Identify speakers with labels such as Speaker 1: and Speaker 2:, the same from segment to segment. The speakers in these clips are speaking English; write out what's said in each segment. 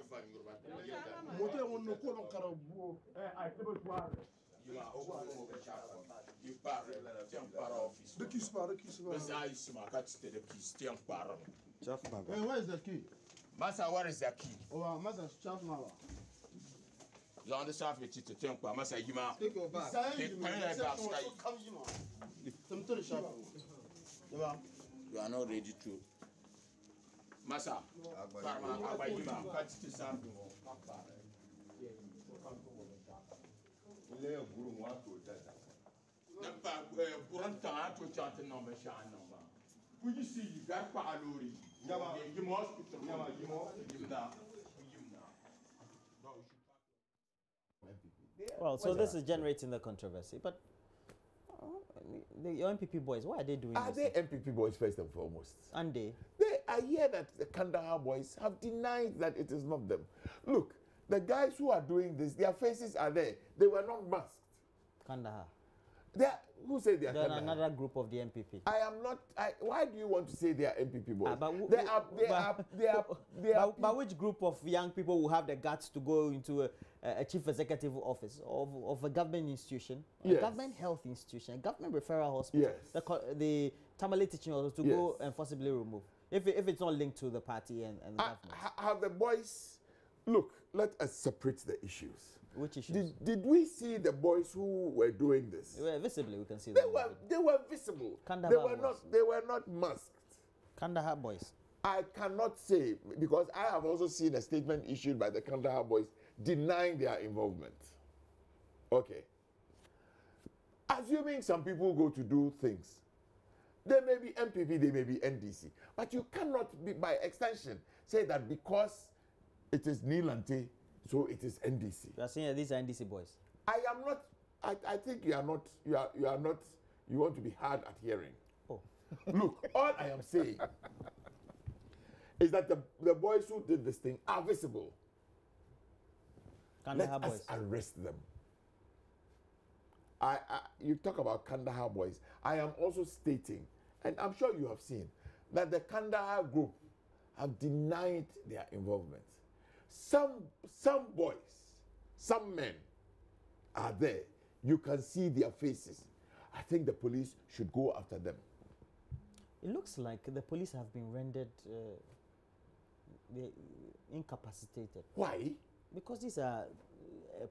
Speaker 1: Where is the key?
Speaker 2: Massa, where is the key?
Speaker 1: Oh, Master Chaff now.
Speaker 2: You understand me to think about Massa Yuma?
Speaker 1: Take your back.
Speaker 2: You are not ready to. Massa, you see, you got Paluri. You must
Speaker 3: Well, so this is generating the controversy, but the MPP boys, why are they doing
Speaker 4: this? Are they MPP boys first and foremost?
Speaker 3: And
Speaker 4: I hear that the Kandahar boys have denied that it is not them. Look, the guys who are doing this, their faces are there. They were not masked.
Speaker 3: Kandahar.
Speaker 4: Who said they are
Speaker 3: Kandahar? Another group of the MPP.
Speaker 4: I am not. Why do you want to say they are MPP boys?
Speaker 3: But which group of young people will have the guts to go into a chief executive office of a government institution, a government health institution, a government referral hospital, the Tamale teaching hospital to go and forcibly remove? If it's not linked to the party and the government.
Speaker 4: Have the boys... Look, let us separate the issues.
Speaker 3: Which issues?
Speaker 4: Did we see the boys who were doing this?
Speaker 3: They were visibly, we can see them.
Speaker 4: They were visible.
Speaker 3: Kandahar
Speaker 4: they were not masked.
Speaker 3: Kandahar boys.
Speaker 4: I cannot say, because I have also seen a statement issued by the Kandahar boys denying their involvement. Okay. Assuming some people go to do things, they may be MPP, they may be NDC, but you cannot be, by extension, say that because it is Nilante, so it is NDC.
Speaker 3: You are saying these are NDC boys?
Speaker 4: I am not. I think you are not. You are not. You want to be hard at hearing.
Speaker 3: Oh.
Speaker 4: Look, all I am saying is that the boys who did this thing are visible.
Speaker 3: Kandahar
Speaker 4: Let
Speaker 3: boys.
Speaker 4: us arrest them. You talk about Kandahar boys. I am also stating, and I'm sure you have seen, that the Kandahar group have denied their involvement. Some boys, some men are there. You can see their faces. I think the police should go after them.
Speaker 3: It looks like the police have been rendered incapacitated.
Speaker 4: Why?
Speaker 3: Because these are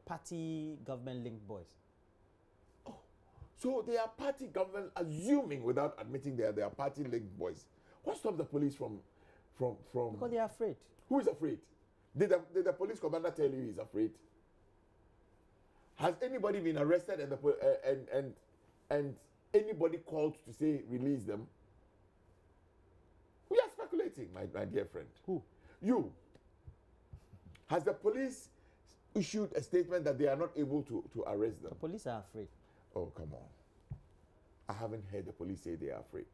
Speaker 3: party government-linked boys.
Speaker 4: Oh, so they are party government, assuming without admitting they are party-linked boys. What stops the police from?
Speaker 3: Because they are afraid.
Speaker 4: Who is afraid? Did the police commander tell you he's afraid? Has anybody been arrested and anybody called to say release them? We are speculating, my dear friend.
Speaker 3: Who?
Speaker 4: You. Has the police issued a statement that they are not able to arrest them?
Speaker 3: The police are afraid.
Speaker 4: Oh, come on. I haven't heard the police say they are afraid.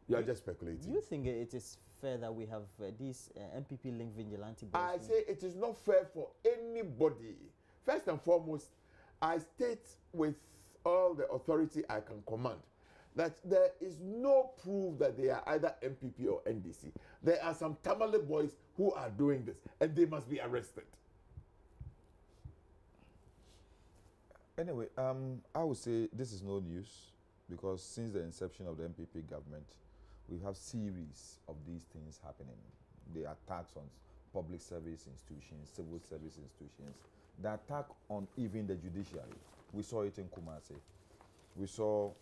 Speaker 4: You are just speculating.
Speaker 3: Do you think it is fair that we have these MPP-linked vigilante boys?
Speaker 4: I say it is not fair for anybody. First and foremost, I state with all the authority I can command that there is no proof that they are either MPP or NDC. There are some Tamale boys who are doing this, and they must be arrested.
Speaker 5: Anyway, I would say this is no news, because since the inception of the MPP government, we have series of these things happening. The attacks on public service institutions, civil service institutions, the attack on even the judiciary. We saw it in Kumasi. We saw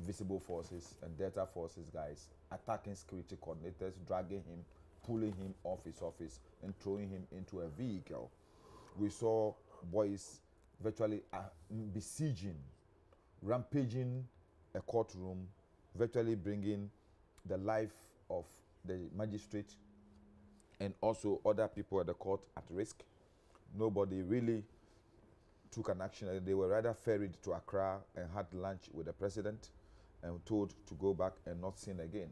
Speaker 5: visible forces and Delta forces guys attacking security coordinators, dragging him, pulling him off his office and throwing him into a vehicle. We saw boys virtually besieging, rampaging a courtroom, virtually bringing the life of the magistrate and also other people at the court at risk. Nobody really took an action. They were rather ferried to Accra and had lunch with the president and told to go back and not sin again.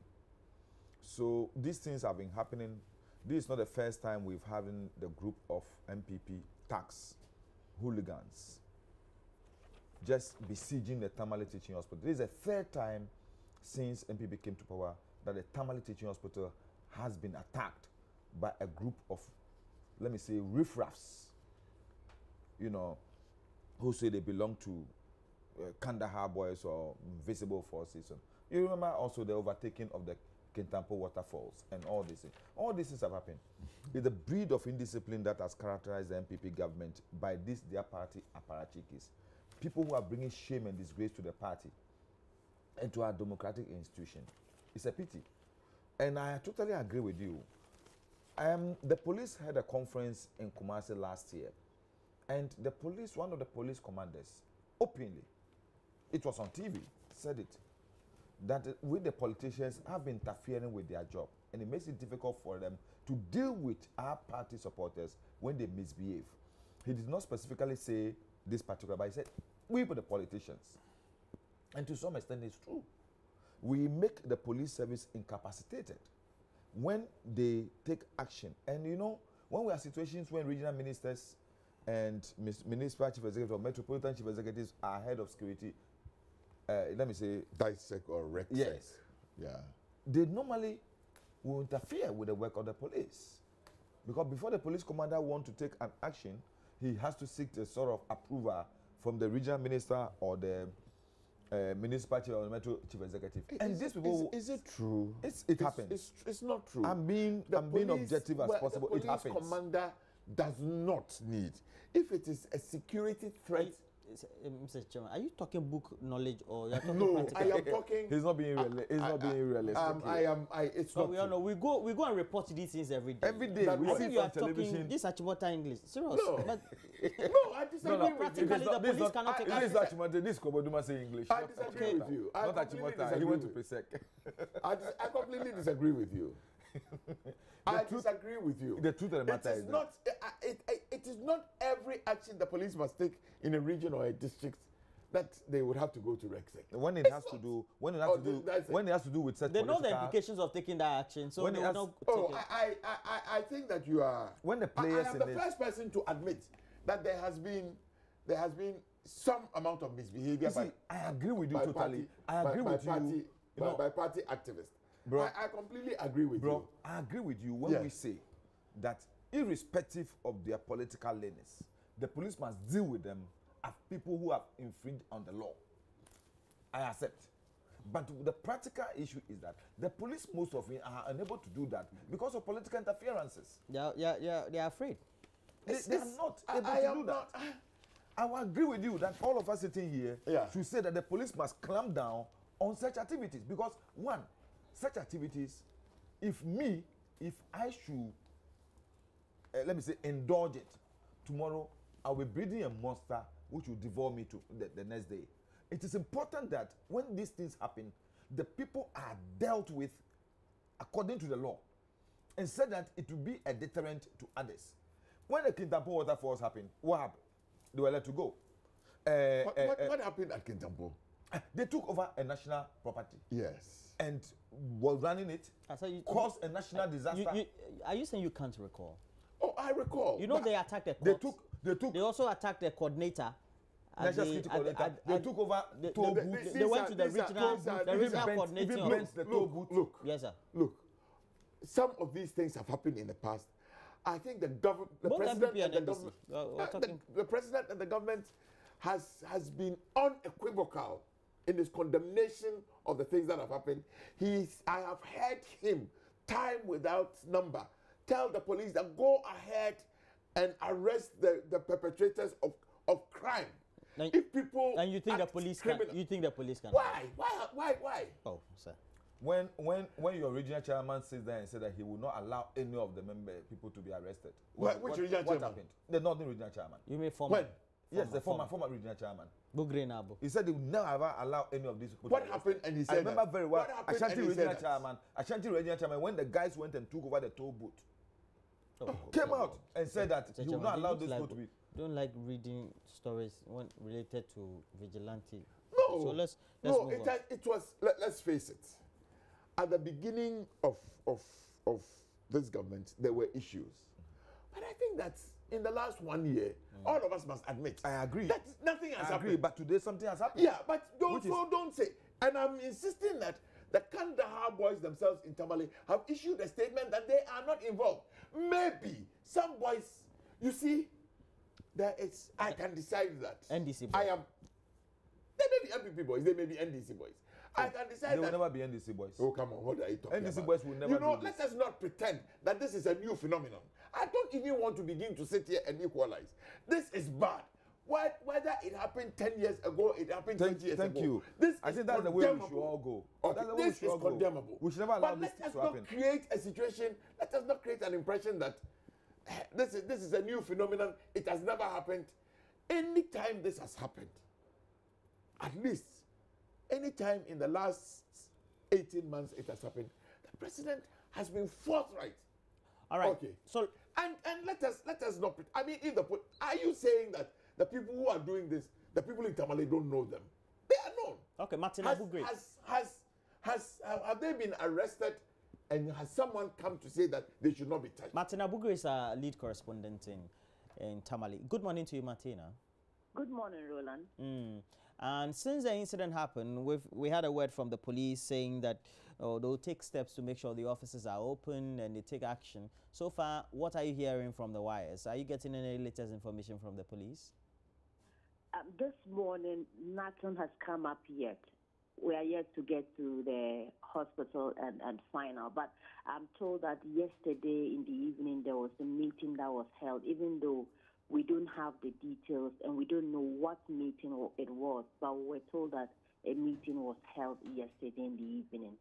Speaker 5: So these things have been happening. This is not the first time we've had the group of MPP thugs, hooligans, just besieging the Tamale Teaching Hospital. This is the third time since MPP came to power that the Tamale Teaching Hospital has been attacked by a group of let me say, riffraffs, you know, who say they belong to Kandahar boys or visible forces. You remember also the overtaking of the Kintampo waterfalls and all these things. All these things have happened. It's the breed of indiscipline that has characterized the MPP government by this, their party apparatchiks. People who are bringing shame and disgrace to the party and to our democratic institution. It's a pity. And I totally agree with you. The police had a conference in Kumasi last year. And the police, one of the police commanders, openly, it was on TV, said it, that we the politicians have been interfering with their job. And it makes it difficult for them to deal with our party supporters when they misbehave. He did not specifically say this particular, but he said, we the politicians. And to some extent, it's true. We make the police service incapacitated when they take action. And you know, when we have situations when regional ministers and municipal chief executives or metropolitan chief executives are head of security, let me say,
Speaker 4: DISEC or RECSEC.
Speaker 5: Yes.
Speaker 4: Yeah.
Speaker 5: They normally will interfere with the work of the police. Because before the police commander wants to take an action, he has to seek a sort of approval from the regional minister or the municipal chief or the metro chief executive. And these people...
Speaker 4: Is it true?
Speaker 5: It happens.
Speaker 4: It's not true.
Speaker 5: I'm being objective as possible. It happens.
Speaker 4: The police commander does not need. If it is a security threat...
Speaker 3: Mr. Chairman, are you talking book knowledge or you're talking
Speaker 4: No,
Speaker 3: practical?
Speaker 4: I am talking...
Speaker 5: He's not being realistic.
Speaker 4: It's
Speaker 3: but
Speaker 4: not
Speaker 3: we
Speaker 4: true.
Speaker 3: all know, we go and report these things every day.
Speaker 5: Every day,
Speaker 3: That
Speaker 5: we
Speaker 3: I
Speaker 5: see
Speaker 3: think you
Speaker 5: on
Speaker 3: are talking
Speaker 5: television.
Speaker 3: this Achimota English. Serious.
Speaker 4: No.
Speaker 3: But
Speaker 4: No, I disagree with you.
Speaker 3: practically the police cannot take
Speaker 5: This is
Speaker 3: action.
Speaker 5: Achimota, this Koboduma say English.
Speaker 4: I disagree with you. I
Speaker 5: Not
Speaker 4: completely
Speaker 5: Achimota, he
Speaker 4: disagree
Speaker 5: went to
Speaker 4: with-
Speaker 5: Pesek.
Speaker 4: I completely disagree with you. I disagree with you.
Speaker 5: The truth of the matter
Speaker 4: It is not. It is not every action the police must take in a region or a district that they would have to go to RECSEC.
Speaker 5: When it has to do with such
Speaker 3: They know the
Speaker 5: political-
Speaker 3: implications of taking that action, so
Speaker 5: When
Speaker 3: they
Speaker 5: it
Speaker 3: will
Speaker 5: has-
Speaker 3: not
Speaker 4: Oh,
Speaker 3: take it.
Speaker 4: I think that you are.
Speaker 5: When the players
Speaker 4: I am
Speaker 5: in
Speaker 4: the
Speaker 5: this-
Speaker 4: first person to admit that there has been some amount of misbehavior
Speaker 5: You see, I agree with you
Speaker 4: by
Speaker 5: totally.
Speaker 4: party-
Speaker 5: I agree
Speaker 4: by
Speaker 5: with
Speaker 4: party,
Speaker 5: you. You know,
Speaker 4: by party activists.
Speaker 5: Bro,
Speaker 4: I completely agree with
Speaker 5: bro,
Speaker 4: you.
Speaker 5: I agree with you when
Speaker 4: Yes.
Speaker 5: we say that irrespective of their political leanings, the police must deal with them as people who have infringed on the law. I accept. But the practical issue is that the police, most of them, are unable to do that because of political interferences.
Speaker 3: They are afraid.
Speaker 5: They are not able to do that. I will agree with you that all of us sitting here should say that the police must clamp down on such activities because, one, such activities, if I should, let me say, indulge it, tomorrow I will be breeding a monster which will devour me to the next day. It is important that when these things happen, the people are dealt with according to the law and said that it will be a deterrent to others. When the Kintampo waterfalls happened, what happened? They were let to go.
Speaker 4: What happened at Kintampo?
Speaker 5: They took over a national property.
Speaker 4: Yes.
Speaker 5: And were running it, caused a national disaster.
Speaker 3: Are you saying you can't recall?
Speaker 4: Oh, I recall.
Speaker 3: You know they attacked the courts.
Speaker 5: They
Speaker 3: also attacked the coordinator.
Speaker 5: National security coordinator. They took over toll booths.
Speaker 3: They went to the regional coordinating office.
Speaker 5: The toll booth.
Speaker 4: Look.
Speaker 3: Yes, sir.
Speaker 4: Look. Some of these things have happened in the past. I think the president and the government has been unequivocal in his condemnation of the things that have happened. I have heard him, time without number, tell the police that go ahead and arrest the perpetrators of crime. If people
Speaker 3: and you think the police can? You think the police can?
Speaker 4: Why?
Speaker 3: Oh, sir.
Speaker 5: When your regional chairman sits there and said that he will not allow any of the people to be arrested.
Speaker 4: Which regional chairman?
Speaker 5: Happened? The northern regional chairman.
Speaker 3: You mean former?
Speaker 4: When?
Speaker 5: Yes, the former regional chairman.
Speaker 3: Bugrenabo.
Speaker 5: He said he will never allow any of these people.
Speaker 4: What happened? And he said
Speaker 5: I remember very well. Ashanti regional chairman, when the guys went and took over the toll booth, came out and said that he will not allow this people to be.
Speaker 3: Don't like reading stories when related to vigilante.
Speaker 4: No.
Speaker 3: So let's move on.
Speaker 4: It was. Let's face it. At the beginning of this government, there were issues, but I think that in the last 1 year, all of us must admit.
Speaker 5: I agree.
Speaker 4: That nothing has happened.
Speaker 5: But today something has happened.
Speaker 4: Yeah, but don't say. And I'm insisting that The Kandahar boys themselves in Tamale have issued a statement that they are not involved. Maybe some boys, you see, I can decide that.
Speaker 3: NDC boys.
Speaker 4: I am. They may be MPP boys, they may be NDC boys. I can decide that.
Speaker 5: They will never be NDC boys.
Speaker 4: Oh, come on, what are you talking about?
Speaker 5: NDC boys will never do
Speaker 4: let us not pretend that this is a new phenomenon. I don't even want to begin to sit here and equalize. This is bad. Whether it happened 10 years ago, it happened 20 years ago.
Speaker 5: Thank you.
Speaker 4: I
Speaker 5: think that's the way we should all go.
Speaker 4: Okay, this is condemnable.
Speaker 5: We should never allow this
Speaker 4: to happen.
Speaker 5: But let us not
Speaker 4: create a situation, let us not create an impression that this is a new phenomenon. It has never happened. Anytime this has happened, at least anytime in the last 18 months it has happened, the president has been forthright.
Speaker 3: All right.
Speaker 4: Okay.
Speaker 3: So
Speaker 4: and let us not. I mean, are you saying that the people who are doing this, the people in Tamale don't know them? They are known.
Speaker 3: Okay, Martin Abugre.
Speaker 4: Have they been arrested? And has someone come to say that they should not be touched?
Speaker 3: Martin Abugre is our lead correspondent in Tamale. Good morning to you, Martina.
Speaker 6: Good morning, Roland.
Speaker 3: And since the incident happened, we had a word from the police saying that they'll take steps to make sure the offices are open and they take action. So far, what are you hearing from the wires? Are you getting any latest information from the police?
Speaker 6: This morning, nothing has come up yet. We are yet to get to the hospital and find out. But I'm told that yesterday in the evening there was a meeting that was held, even though we don't have the details and we don't know what meeting it was. But we were told that a meeting was held yesterday in the evening.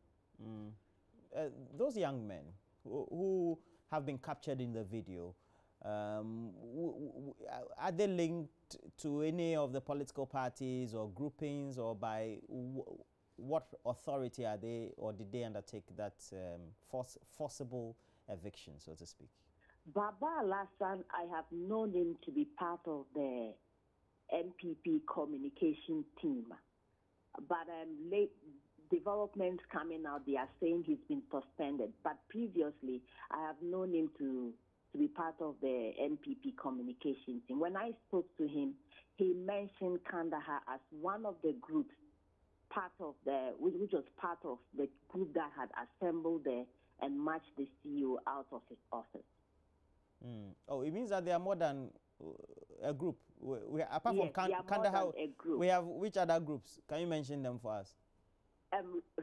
Speaker 3: Those young men who have been captured in the video, are they linked to any of the political parties or groupings, or by what authority are they, or did they undertake that forcible eviction, so to speak?
Speaker 6: Baba Alassan, I have known him to be part of the NPP communication team. But late developments coming out, they are saying he's been suspended. But previously, I have known him to be part of the NPP communication team. When I spoke to him, he mentioned Kandahar as one of the groups, which was part of the group that had assembled there and marched the CEO out of his office.
Speaker 3: Oh, it means that there are more than a group. Apart
Speaker 6: yes,
Speaker 3: from Kandahar, we have which other groups? Can you mention them for us?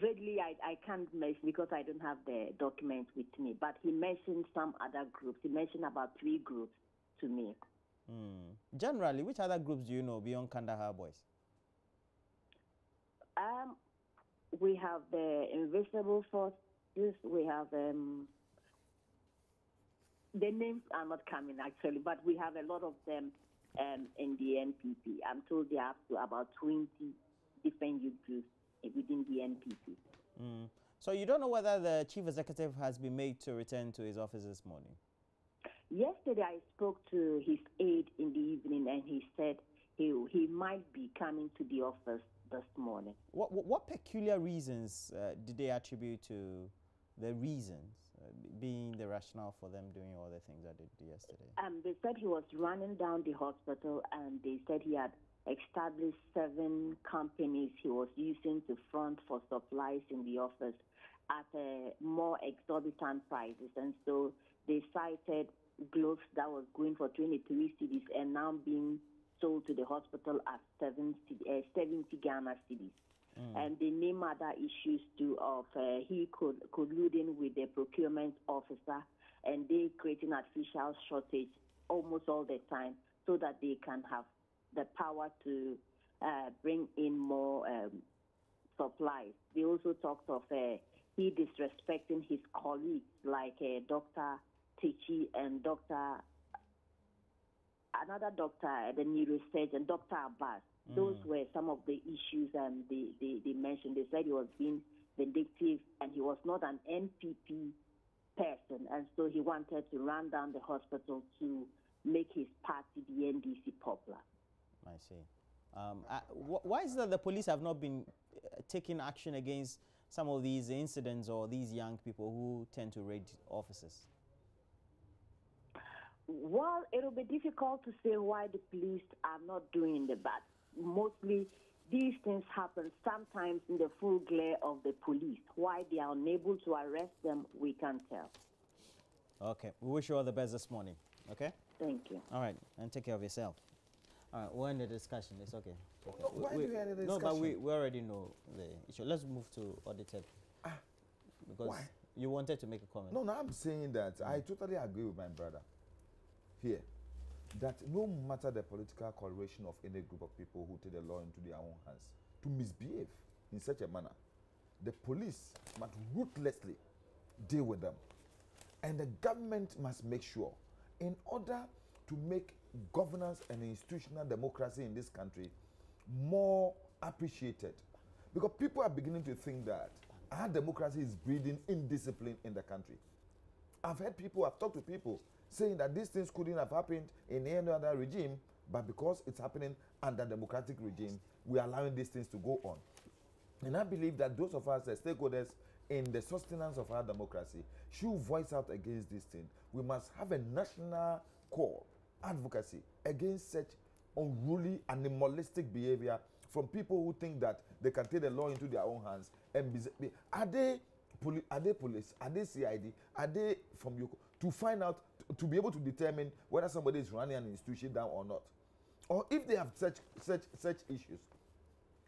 Speaker 6: Readily, I can't mention because I don't have the document with me. But he mentioned some other groups. He mentioned about 3 groups to me.
Speaker 3: Generally, which other groups do you know beyond Kandahar boys?
Speaker 6: We have the Invisible Forces. We have the names are not coming actually, but we have a lot of them in the NPP. I'm told they are up to about 20 different youth groups within the NPP.
Speaker 3: So you don't know whether the chief executive has been made to return to his office this morning?
Speaker 6: Yesterday I spoke to his aide in the evening, and he said he might be coming to the office this morning.
Speaker 3: What peculiar reasons did they attribute to the reasons being the rationale for them doing all the things that they did yesterday?
Speaker 6: They said he was running down the hospital, and they said he had established 7 companies he was using to front for supplies in the office at more exorbitant prices. And so they cited gloves that was going for 23 cedis and now being sold to the hospital at 70 Ghana cedis. And they name other issues too of he colluding with the procurement officer, and they creating artificial shortage almost all the time so that they can have the power to bring in more supplies. They also talked of he disrespecting his colleagues like Dr. Tichi and another doctor, the neurosurgeon, Dr. Abbas. Those were some of the issues they mentioned. They said he was being vindictive and he was not an NPP person, and so he wanted to run down the hospital to make his party, the NDC, popular.
Speaker 3: I see. Why is it that the police have not been taking action against some of these incidents or these young people who tend to raid offices?
Speaker 6: Well, it will be difficult to say why the police are not doing the bad. Mostly, these things happen sometimes in the full glare of the police. Why they are unable to arrest them, we can't tell.
Speaker 3: Okay. We wish you all the best this morning. Okay?
Speaker 6: Thank you.
Speaker 3: All right. And take care of yourself. All right. We're in the discussion. It's okay. Okay.
Speaker 5: No, why do you end the discussion?
Speaker 3: No, but we already know the issue. Let's move to audited. Because
Speaker 5: why?
Speaker 3: you wanted to make a comment.
Speaker 5: No, I'm saying that I totally agree with my brother here. That no matter the political coloration of any group of people who take the law into their own hands to misbehave in such a manner, the police must ruthlessly deal with them. And the government must make sure, in order to make governance and institutional democracy in this country more appreciated, because people are beginning to think that our democracy is breeding indiscipline in the country. I've talked to people saying that these things couldn't have happened in any other regime, but because it's happening under democratic regime, we are allowing these things to go on. And I believe that those of us as stakeholders in the sustenance of our democracy should voice out against this thing. We must have a national call, advocacy against such unruly, animalistic behavior from people who think that they can take the law into their own hands. And are they police? Are they CID? Are they from you to find out, to be able to determine whether somebody is running an institution down or not? Or if they have such issues,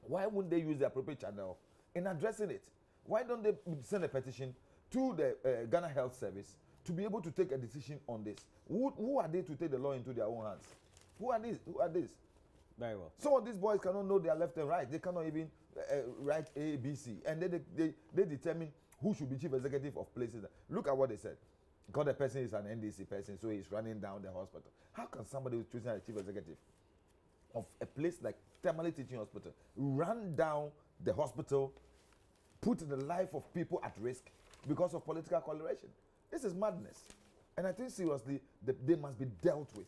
Speaker 5: why wouldn't they use the appropriate channel in addressing it? Why don't they send a petition to the Ghana Health Service to be able to take a decision on this? Who are they to take the law into their own hands? Who are these? Who are these?
Speaker 3: Very well.
Speaker 5: Some of these boys cannot know their left and right. They cannot even write A, B, C. And then they determine who should be chief executive of places. Look at what they said. Because the person is an NDC person, so he's running down the hospital. How can somebody who's choosing as chief executive of a place like Tamale Teaching Hospital run down the hospital, put the life of people at risk because of political coloration? This is madness. And I think seriously, they must be dealt with.